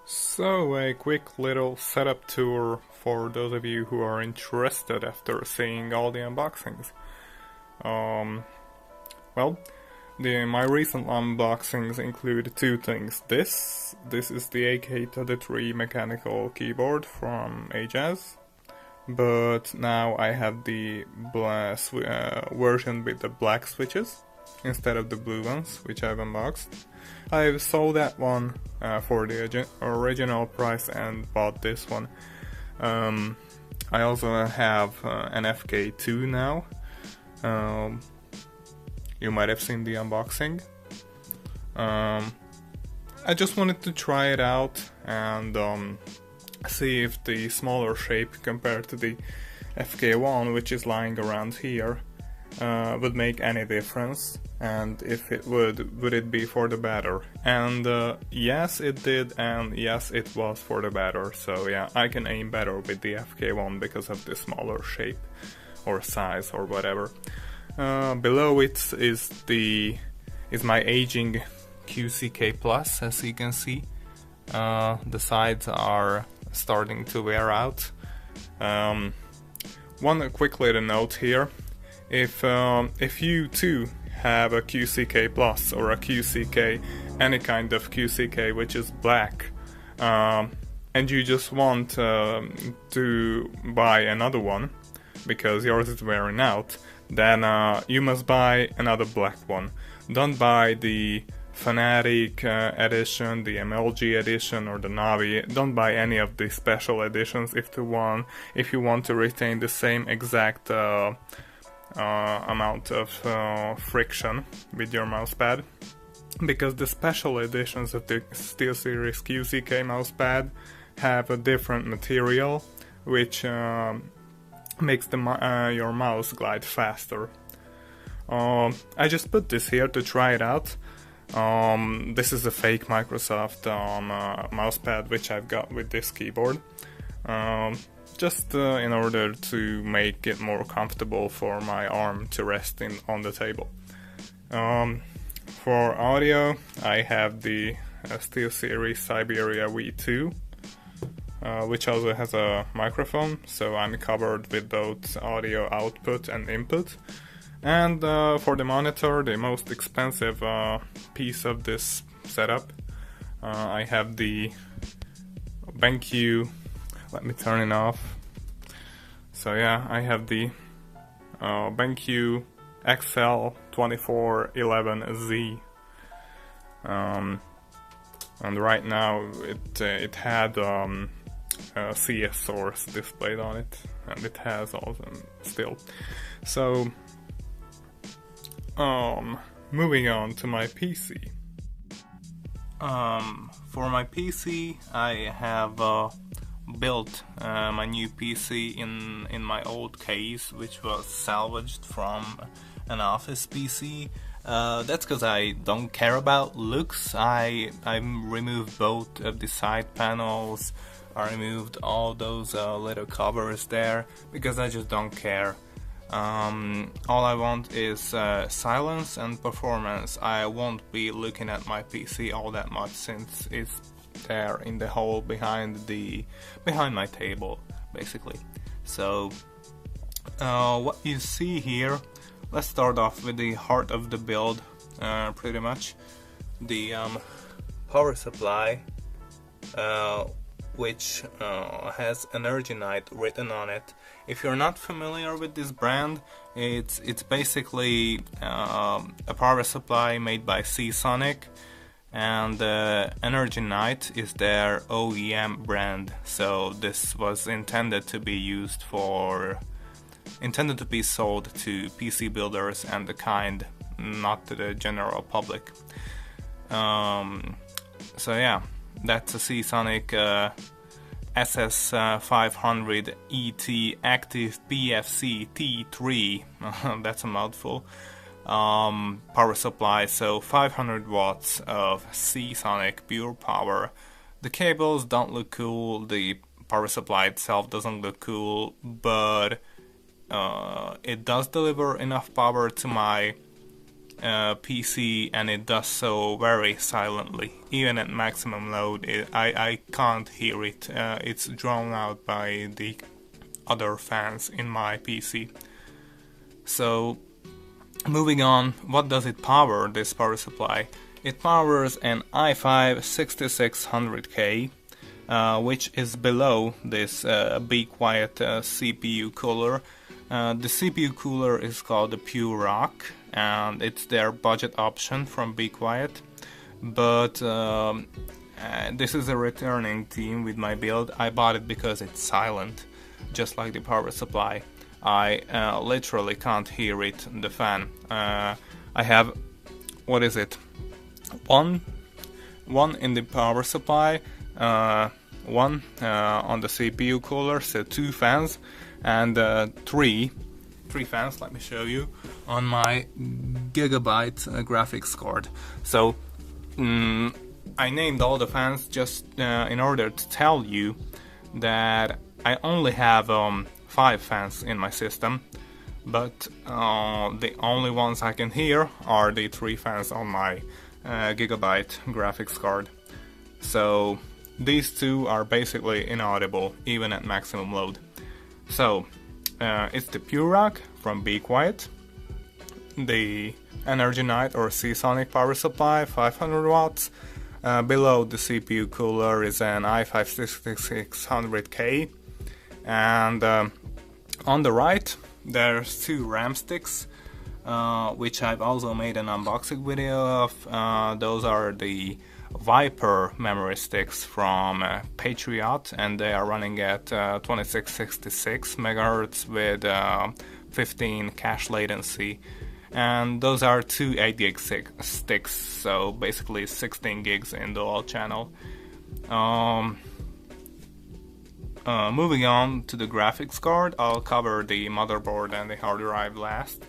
So, a quick little setup tour for those of you who are interested after seeing all the unboxings. Um, well, my recent unboxings include two things. This is the AK33 mechanical keyboard from Ajazz, but now I have the version with the black switches instead of the blue ones, which I've unboxed. I've sold that one for the original price and bought this one. I also have an FK2 now. You might have seen the unboxing. I just wanted to try it out and see if the smaller shape compared to the FK1, which is lying around here, would make any difference, and if it would it be for the better? And yes, it did, and yes, it was for the better. So yeah, I can aim better with the FK1 because of the smaller shape or size or whatever. Below it is my aging QCK Plus, as you can see. The sides are starting to wear out. One quick little note here. If you too have a QCK Plus or a QCK, any kind of QCK which is black, and you just want to buy another one because yours is wearing out, then you must buy another black one. Don't buy the Fanatic edition, the MLG edition, or the Navi. Don't buy any of the special editions if you want to retain the same exact amount of friction with your mousepad, because the special editions of the SteelSeries QCK mousepad have a different material which makes your mouse glide faster. I just put this here to try it out. This is a fake Microsoft mousepad which I've got with this keyboard. Just in order to make it more comfortable for my arm to rest on the table. For audio, I have the SteelSeries Siberia V2, which also has a microphone, so I'm covered with both audio output and input. And for the monitor, the most expensive piece of this setup, I have the BenQ. Let me turn it off. So yeah, I have the BenQ XL2411Z, and right now it had a CS source displayed on it, and it has also still. So moving on to my PC. For my PC, I have built my new PC in my old case, which was salvaged from an office PC. That's because I don't care about looks. I removed both of the side panels. I removed all those little covers there because I just don't care. All I want is silence and performance. I won't be looking at my PC all that much since it's there in the hole behind my table, basically. So what you see here, let's start off with the heart of the build, pretty much the power supply, which has ENERGYKNIGHT written on it. If you're not familiar with this brand, it's basically a power supply made by SeaSonic, and ENERGYKNIGHT is their OEM brand. So this was intended to be sold to PC builders and the kind, not to the general public. So yeah, that's a SeaSonic SS500 ET Active PFC T3. That's a mouthful. Power supply, so 500 watts of SeaSonic pure power. The cables don't look cool, the power supply itself doesn't look cool, but it does deliver enough power to my PC, and it does so very silently. Even at maximum load, I can't hear it. It's drowned out by the other fans in my PC. So, moving on, what does it power, this power supply? It powers an i5 6600K, which is below this Be Quiet CPU cooler. The CPU cooler is called the Pure Rock, and it's their budget option from Be Quiet. But this is a returning theme with my build. I bought it because it's silent, just like the power supply. I literally can't hear it, the fan. I have, what is it? One in the power supply, one on the CPU cooler, so 2 fans, and 3 fans, let me show you, on my Gigabyte graphics card. So I named all the fans just in order to tell you that I only have 5 fans in my system, but the only ones I can hear are the 3 fans on my Gigabyte graphics card. So these 2 are basically inaudible even at maximum load. So it's the Pure Rock from Be Quiet, the ENERGYKNIGHT or SeaSonic power supply, 500 watts. Below the CPU cooler is an i5 6600K, and on the right there's 2 RAM sticks, which I've also made an unboxing video of. Those are the Viper memory sticks from Patriot, and they are running at 2666 MHz with 15 cache latency. And those are 2 8 gig sticks, so basically 16 gigs in dual channel. Moving on to the graphics card, I'll cover the motherboard and the hard drive last.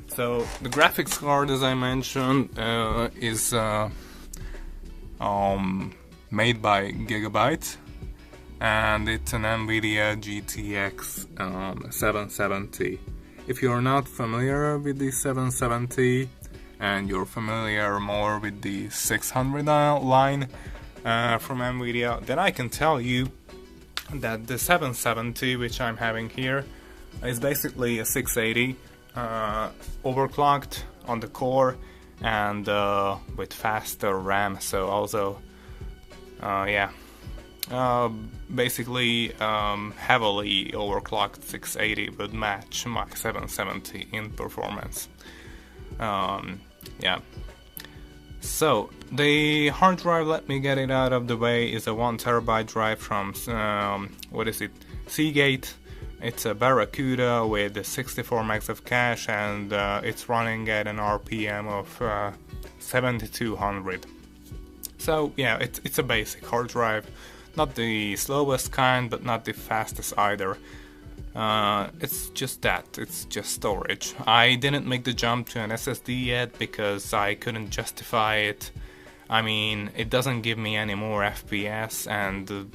So the graphics card, as I mentioned, is made by Gigabyte, and it's an NVIDIA GTX 770. If you're not familiar with the 770 and you're familiar more with the 600 line from NVIDIA, then I can tell you that the 770, which I'm having here, is basically a 680 overclocked on the core and with faster RAM. So also basically heavily overclocked 680 would match my 770 in performance. So the hard drive, let me get it out of the way, is a 1TB drive from Seagate. It's a Barracuda with 64 megs of cache, and it's running at an RPM of 7200. So yeah, it's a basic hard drive, not the slowest kind, but not the fastest either. It's just that, it's just storage. I didn't make the jump to an SSD yet because I couldn't justify it. I mean, it doesn't give me any more FPS, and the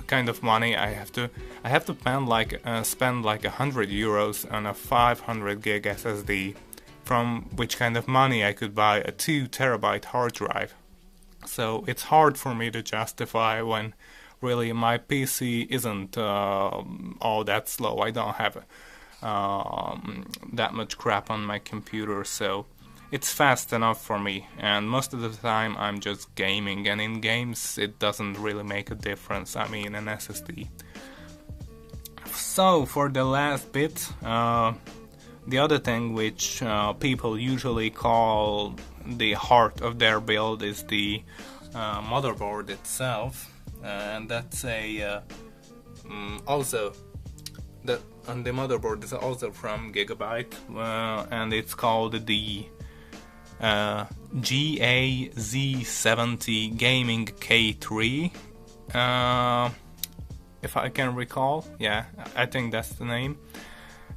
kind of money I have to spend like €100 on a 500 gig SSD, from which kind of money I could buy a 2TB hard drive. So it's hard for me to justify when really my PC isn't all that slow. I don't have that much crap on my computer, so it's fast enough for me, and most of the time I'm just gaming, and in games it doesn't really make a difference, I mean an SSD. So for the last bit, the other thing which people usually call the heart of their build is the motherboard itself, and that's a also that, and the motherboard is also from Gigabyte, and it's called the GAZ70 Gaming K3, if I can recall. Yeah, I think that's the name.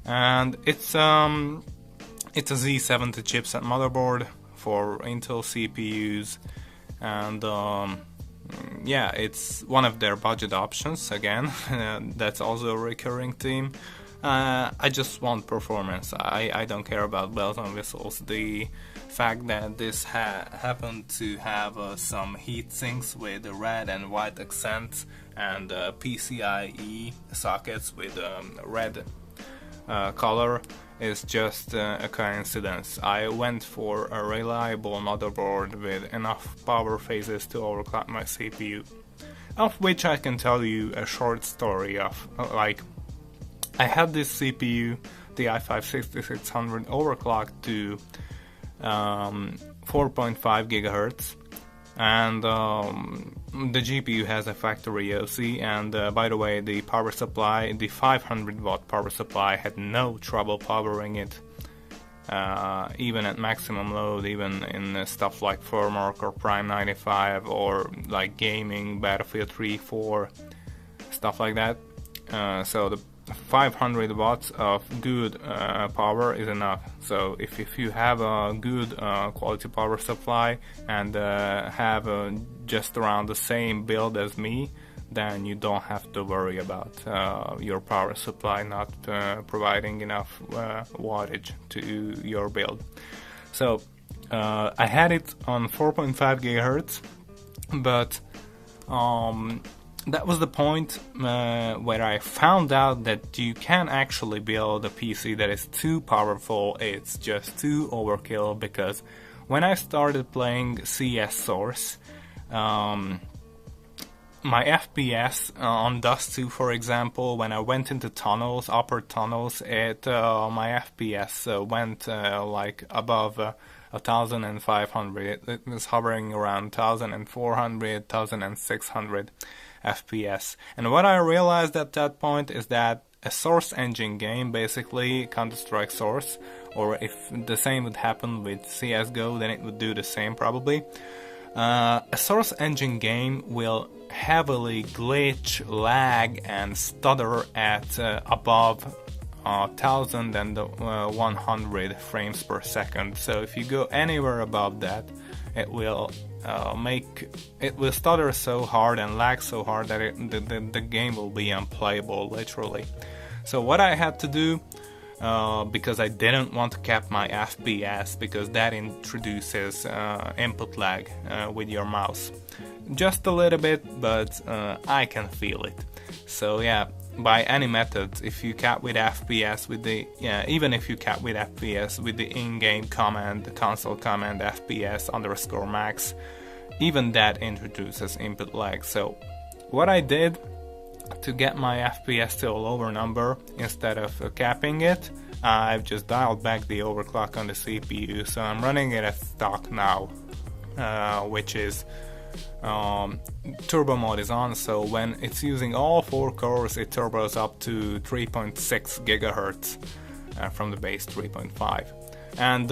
And it's a Z70 chipset motherboard for Intel CPUs, and yeah, it's one of their budget options again. That's also a recurring theme. I just want performance. I don't care about bells and whistles. The fact that this happened to have some heat sinks with red and white accents and PCIe sockets with red color is just a coincidence. I went for a reliable motherboard with enough power phases to overclock my CPU, of which I can tell you a short story of. I had this CPU, the i5-6600, overclocked to 4.5 gigahertz, and the GPU has a factory OC, and by the way, the power supply, the 500 watt power supply, had no trouble powering it, even at maximum load, even in stuff like Firmark or Prime 95 or like gaming, Battlefield 3, 4, stuff like that. So the 500 watts of good power is enough. So if you have a good quality power supply and have just around the same build as me, then you don't have to worry about your power supply not providing enough wattage to your build. So I had it on 4.5 gigahertz, but that was the point where I found out that you can actually build a PC that is too powerful. It's just too overkill, because when I started playing CS Source, my FPS on Dust 2, for example, when I went into tunnels, upper tunnels, my FPS went like above 1500. It was hovering around 1400, 1600 FPS. And what I realized at that point is that a Source engine game, basically Counter-Strike Source, or if the same would happen with CSGO, then it would do the same probably. A Source engine game will heavily glitch, lag and stutter at above 1100 frames per second. So if you go anywhere above that, it will stutter so hard and lag so hard that the game will be unplayable, literally. So what I had to do, because I didn't want to cap my FPS, because that introduces input lag with your mouse, just a little bit, but I can feel it. So yeah, by any method, if you cap with FPS with the even if you cap with FPS with the in-game command, the console command FPS_max, even that introduces input lag. So what I did to get my FPS to a lower number, instead of capping it, I've just dialed back the overclock on the CPU. So I'm running it at stock now, which is turbo mode is on, so when it's using all 4 cores, it turbos up to 3.6 gigahertz from the base 3.5, and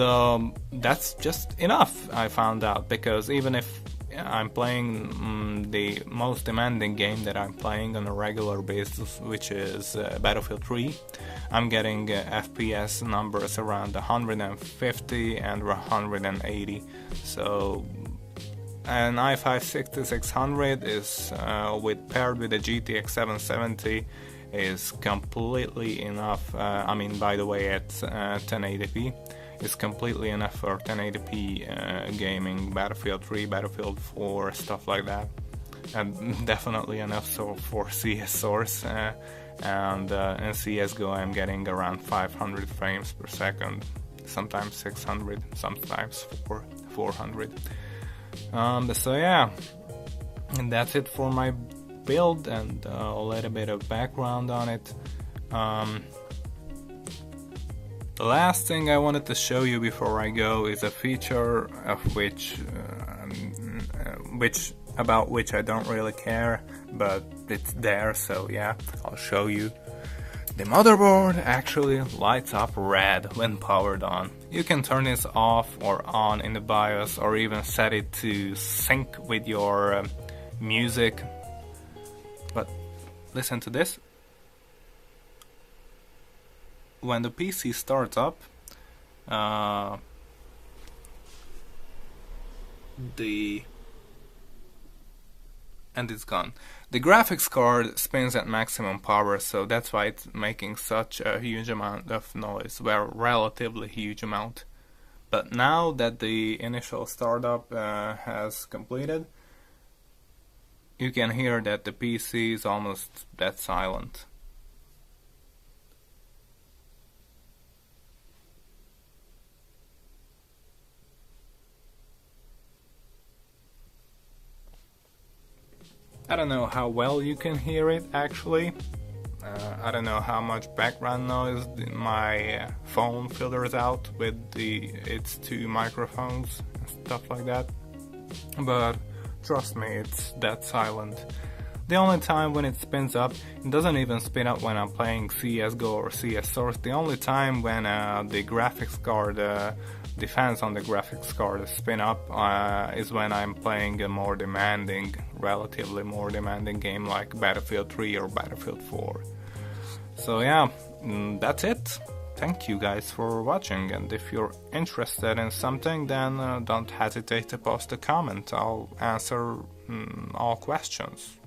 that's just enough, I found out, because even if I'm playing the most demanding game that I'm playing on a regular basis, which is Battlefield 3, I'm getting FPS numbers around 150 and 180. So an i5-6600 is paired with a GTX 770 is completely enough. I mean, by the way, at 1080p, it's completely enough for 1080p gaming, Battlefield 3, Battlefield 4, stuff like that, and definitely enough for CS Source. And in CSGO, I'm getting around 500 frames per second, sometimes 600, sometimes 400. So yeah, and that's it for my build and a little bit of background on it. The last thing I wanted to show you before I go is a feature of about which I don't really care, but it's there, so yeah, I'll show you. The motherboard actually lights up red when powered on. You can turn this off or on in the BIOS, or even set it to sync with your music. But listen to this. When the PC starts up, the and it's gone. The graphics card spins at maximum power, so that's why it's making such a huge amount of noise, well, relatively huge amount. But now that the initial startup has completed, you can hear that the PC is almost dead silent. I don't know how well you can hear it actually. I don't know how much background noise my phone filters out with its two microphones and stuff like that. But trust me, it's that silent. The only time when it spins up, it doesn't even spin up when I'm playing CSGO or CS Source. The only time when the graphics card, the fans on the graphics card spin up is when I'm playing a more demanding, relatively more demanding game like Battlefield 3 or Battlefield 4. So yeah, that's it. Thank you guys for watching, and if you're interested in something, then don't hesitate to post a comment. I'll answer all questions.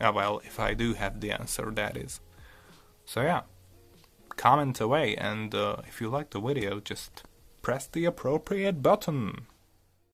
Well, if I do have the answer, that is. So yeah, comment away, and if you like the video, just press the appropriate button.